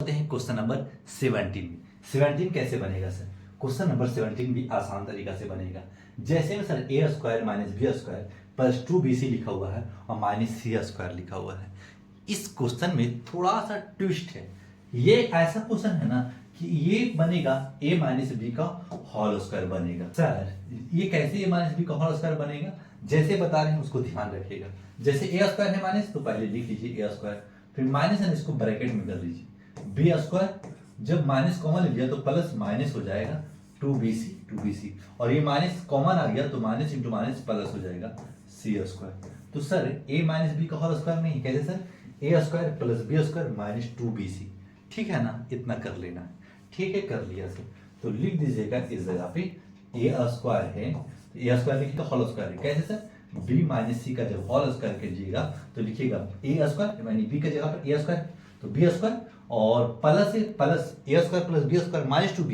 चलते हैं question number 17 में। 17 कैसे बनेगा सर? क्वेश्चन नंबर 17 भी आसान तरीका से बनेगा। जैसे में sir A square minus B square plus 2bc लिखा हुआ है और माइनस सी स्क्वायर लिखा हुआ है। इस क्वेश्चन में थोड़ा सा ट्विस्ट है। ये ऐसा क्वेश्चन है ना कि ये बनेगा a माइनस बी का होल स्क्वायर बनेगा। सर ये कैसे a माइनस बी का होल स्क्वायर बनेगा? जैसे बता रहे हैं उसको ध्यान रखिएगा। जैसे a स्क्वायर है माइनस, तो पहले लिख लीजिए a स्क्वायर, फिर माइनस है इसको ब्रैकेट में कर लीजिए। बी स्क्वायर जब माइनस कॉमन ले लिया तो प्लस माइनस हो जाएगा 2bc और ये माइनस कॉमन आ गया तो माइनस इंटू माइनस प्लस हो जाएगा सी स्क्वायर। तो सर a माइनस बी का होल स्क्वायर नहीं, कैसे sir? a square plus b square minus 2bc। ठीक है ना, इतना कर लेना है। ठीक है, कर लिया सर। तो लिख दीजिएगा इस जगह पे a स्क्वायर है तो a स्क्वायर लिखिएगा होल स्क्वायर है, कैसे सर? b माइनस सी का जब होल स्क्वायर कीजिएगा तो लिखिएगा a स्क्वायर यानी b की जगह पर a स्क्वायर तो b स्क्वायर और plus a square plus b square minus 2b,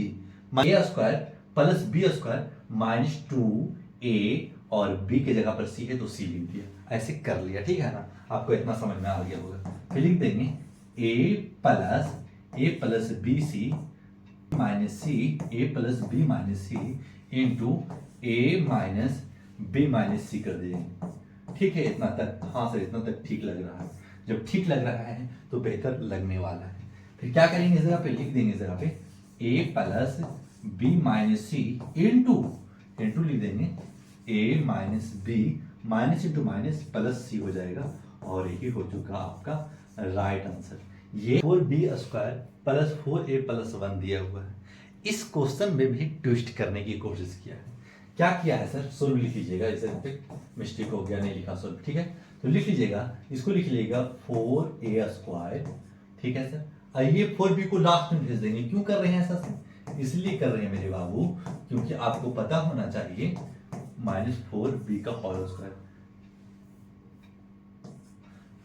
a square plus b square minus 2a और b की जगह पर c है तो c लिख दिया। ऐसे कर लिया, ठीक है ना? आपको इतना समझ में आ गया होगा। फिर लिख देंगे a plus B C minus C A plus B minus C into A minus B minus C कर देंगे। ठीक है, इतना तक? हाँ सर, इतना तक ठीक लग रहा है। जब ठीक लग रहा है तो बेहतर लगने वाला है। फिर क्या करेंगे, इस जगह पे लिख देंगे, इस जगह पे a plus B minus C into लिख देंगे a minus B minus into minus plus C हो जाएगा और यही हो चुका आपका राइट आंसर। ये 4b square plus 4a plus 1 दिया हुआ है। इस क्वेश्चन में भी ट्विस्ट करने की कोशिश किया है। क्या किया है सर? सोल्व लिख लीजिएगा। इसे पे मिस्टेक हो गया, नहीं लिखा सोल्व। ठीक है, तो लिख लीजिएगा, इसको लिख लीजिएगा 4a स्क्वायर। ठीक है सर, आइए 4b को लास्ट में भेज देंगे। क्यों कर रहे हैं ऐसा सर? इसलिए कर रहे हैं मेरे बाबू क्योंकि आपको पता होना चाहिए माइनस 4b का होल स्क्वायर।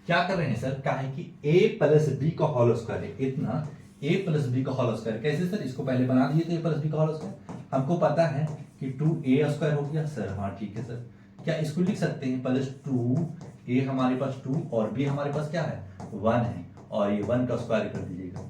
क्या कर रहे हैं सर? क्या है कि a प्लस बी का होल स्क्वायर है, इतना a प्लस बी का होल स्क्वायर। कैसे सर? इसको पहले बना दिए थे a प्लस बी का होल स्क्वायर। हमको पता है कि 2a स्क्वायर हो गया सर। हाँ ठीक है सर, क्या इसको लिख सकते हैं प्लस 2a हमारे पास 2 और b हमारे पास क्या है 1 है और ये 1 का स्क्वायर कर दीजिएगा।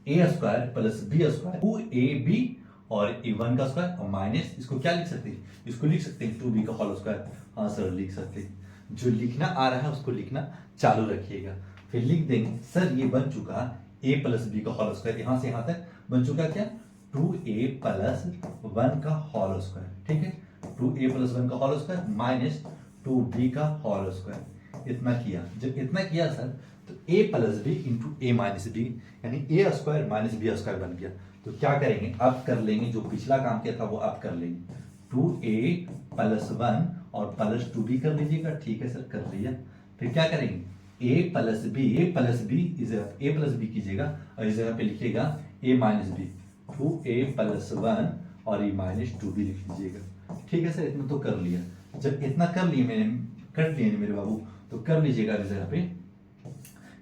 a square plus b square 2ab और ये 1 का स्क्वायर और माइनस इसको क्या लिख सकते हैं? इसको लिख सकते हैं 2b का होल स्क्वायर। हाँ सर, लिख सकते हैं। जो लिखना आ रहा है उसको लिखना चालू रखिएगा। फिर लिख देंगे सर ये बन चुका a प्लस बी का होल स्क्वायर, यहां से यहां तक बन चुका क्या 2a प्लस 1 का होल स्क्वायर। ठीक है, 2a प्लस 1 का होल स्क्वायर माइनस 2b का होल स्क्वायर। इतना किया। जब इतना किया सर तो a plus b into A minus b यानी a square minus B square बन गया। तो क्या करेंगे, अब कर लेंगे जो पिछला काम किया था वो अब कर लेंगे। 2a प्लस 1 और प्लस 2b कर लीजिएगा। ठीक है सर, कर लिया। फिर क्या करेंगे a प्लस बी इस जगह a प्लस बी कीजिएगा और इस जगह पे लिखिएगा a minus B 2a plus 1 और ये माइनस 2b लिख लीजिएगा। ठीक है सर, इतना तो कर लिया। जब इतना कर लिए मेरे बाबू तो कर लीजिएगा इस जगह पे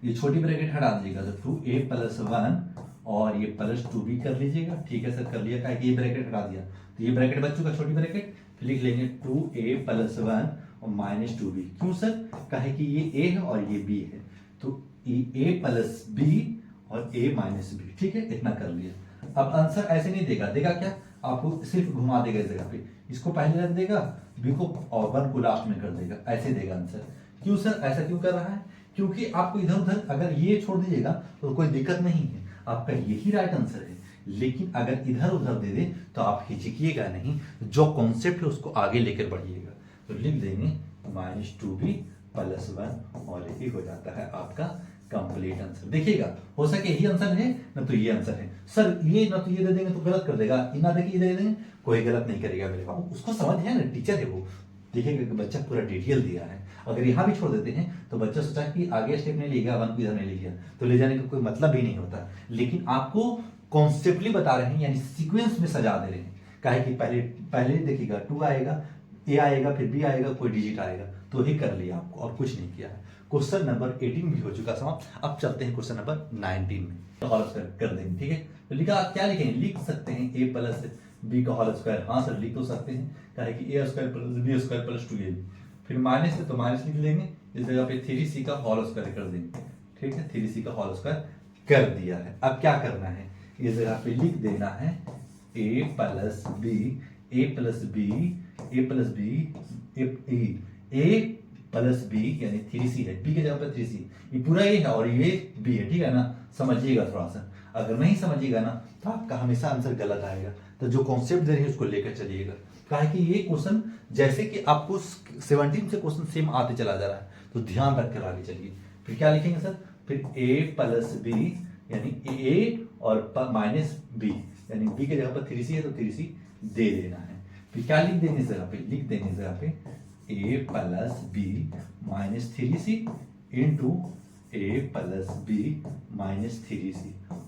ये छोटी ब्रैकेट हटा दीजिएगा तो 2a प्लस 1 और ये प्लस 2b कर लीजिएगा। ठीक है सर, कर लिया। क्या ये ब्रैकेट हटा दिया तो ये ब्रैकेट बच चुका छोटी ब्रैकेट। फिर लिख लेंगे 2a प्लस 1 और माइनस 2b। क्यों सर? कहे कि ये a है और ये b है तो ये a प्लस b और a माइनस b। ठीक है, इतना कर लिया। अब आंसर ऐसे नहीं देगा क्या आपको सिर्फ घुमा देगा इस जगह पे, इसको पहले रख देगा b को और 1 को लास्ट में कर देगा, ऐसे देगा आंसर। क्यों सर? ऐसा क्यों कर रहा है? क्योंकि आपको इधर उधर अगर ये छोड़ दीजिएगा तो कोई दिक्कत नहीं है, आपका यही राइट आंसर है। लेकिन अगर इधर उधर दे दे तो आप हिचकिएगा नहीं, जो कॉन्सेप्ट है उसको आगे लेकर बढ़िएगा। तो लिख देंगे माइनस 2b प्लस 1 और यही हो जाता है आपका कंप्लीट आंसर। देखिएगा, हो सके यही आंसर है ना तो ये आंसर है। सर ये ना तो ये दे देंगे तो गलत कर देगा, ये ना देखिए दे देंगे, कोई गलत नहीं करेगा मेरे बाबू। उसको समझ है ना, टीचर है वो। देखिएगा कि बच्चा पूरा डिटेल दिया है। अगर यहाँ भी छोड़ देते हैं तो बच्चा सोचा कि आगे स्टेप नहीं ले गया, 1 को इधर नहीं ले गया तो ले जाने का कोई मतलब ही नहीं होता। लेकिन आपको कॉन्सेप्टली बता रहे हैं, यानी सीक्वेंस में सजा दे रहे हैं। काहे कि पहले देखिएगा 2 आएगा, a आएगा, फिर b आएगा, कोई डिजिट आएगा, तो ही कर लिया आपको और कुछ नहीं किया है। क्वेश्चन नंबर 18 भी हो चुका समाप्त। अब चलते हैं क्वेश्चन नंबर 19 में। होल स्क्वायर कर देंगे। ठीक है, तो लिखा आप क्या लिखेंगे? लिख सकते हैं a प्लस बी का होल स्क्वायर। हाँ सर, लिख तो सकते हैं। काहे कि a square plus b square plus 2ab। फिर माइनस है तो माइनस लिख लेंगे, इस जगह पे 3c का होल स्क्वायर कर देंगे। ठीक है, 3c का होल स्क्वायर कर दिया है। अब क्या करना है, इस जगह पे लिख देना है a plus b, a plus b, a plus b, a plus b यानी 3c है, b की जगह पर 3c, ये पूरा a है और ये b है, ठीक है ना। समझिएगा थोड़ा सा, अगर नहीं समझिएगा ना तो आपका हमेशा आंसर गलत आएगा। तो जो कॉन्सेप्ट दे रही है उसको लेकर चलिएगा, कहा कि ये क्वेश्चन जैसे कि आपको 17 से क्वेश्चन सेम आते चला जा रहा है, तो ध्यान रखकर आगे चलिए। फिर क्या लिखेंगे सर, फिर a प्लस बी यानी a और माइनस बी यानी b की जगह पर 3c है तो 3c दे देना है। फिर क्या लिख देंगे इस जगह पे, लिख देंगे इस जगह पे a plus B minus 3c into a plus B minus 3c,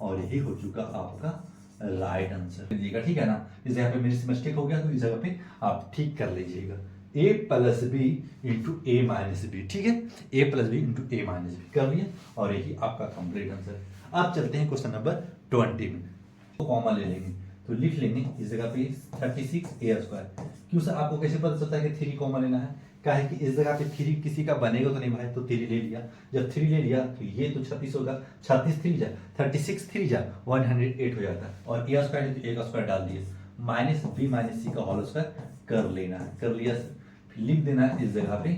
और यही हो चुका आपका राइट आंसर। लीजिएगा, ठीक है ना। इस जगह पे मेरे से मिस्टेक हो गया तो इस जगह पे आप ठीक कर लीजिएगा, a plus b into A minus b, ठीक है, a plus b into A minus b कर लिया, और यही आपका कंप्लीट आंसर। अब चलते हैं क्वेश्चन नंबर 20 में, तो कॉमा ले लेंगे, तो लिख लेंगे इस जगह पे 36a²। क्यों सर, आपको कैसे पता चलता है कि 3 कॉमा लेना है, क्या है कि इस जगह पे 3 किसी का बनेगा तो नहीं भाई, तो 3 ले लिया। जब 3 ले लिया तो ये तो 36 होगा, 36 3 जा 36 3 जा 108 हो जाता है, और a² है तो a का स्क्वायर डाल दिया, माइनस बी माइनस सी का होल स्क्वायर कर लेना है, कर लिया। फिर लिख देना है इस जगह पे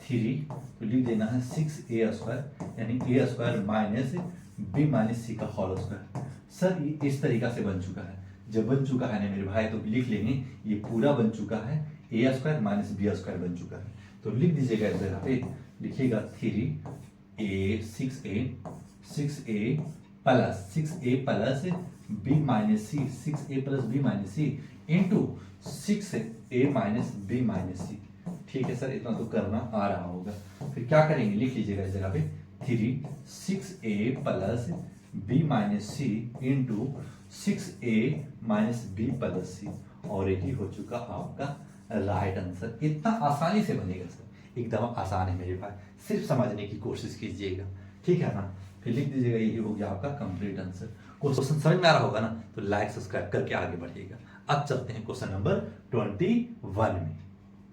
3, तो लिख देना है 6a² यानी a² माइनस बी माइनस सी का होल स्क्वायर। सर ये इस तरीका से बन चुका है, जब बन चुका है ना मेरे भाई तो लिख लेंगे ये पूरा बन चुका है, a² माइनस b² बन चुका है। तो लिख दीजिएगा इस जगह पे, लिखिएगा 6a plus b minus C, 6a plus b minus C into 6a minus b minus C. ठीक है सर, इतना तो करना आ रहा होगा। फिर क्या करेंगे, लिख लीजिएगा इस जगह पे 6a plus b minus C into 6a minus b plus C, और यही हो चुका आपका राइट आंसर। इतना आसानी से बनेगा सर, एकदम आसान है मेरे भाई, सिर्फ समझने की कोशिश कीजिएगा, ठीक है ना। फिर लिख दीजिएगा यही हो गया आपका कंप्लीट आंसर। क्वेश्चन समझ में आ रहा होगा ना, तो लाइक सब्सक्राइब करके आगे बढ़िएगा। अब चलते हैं क्वेश्चन नंबर 21 में।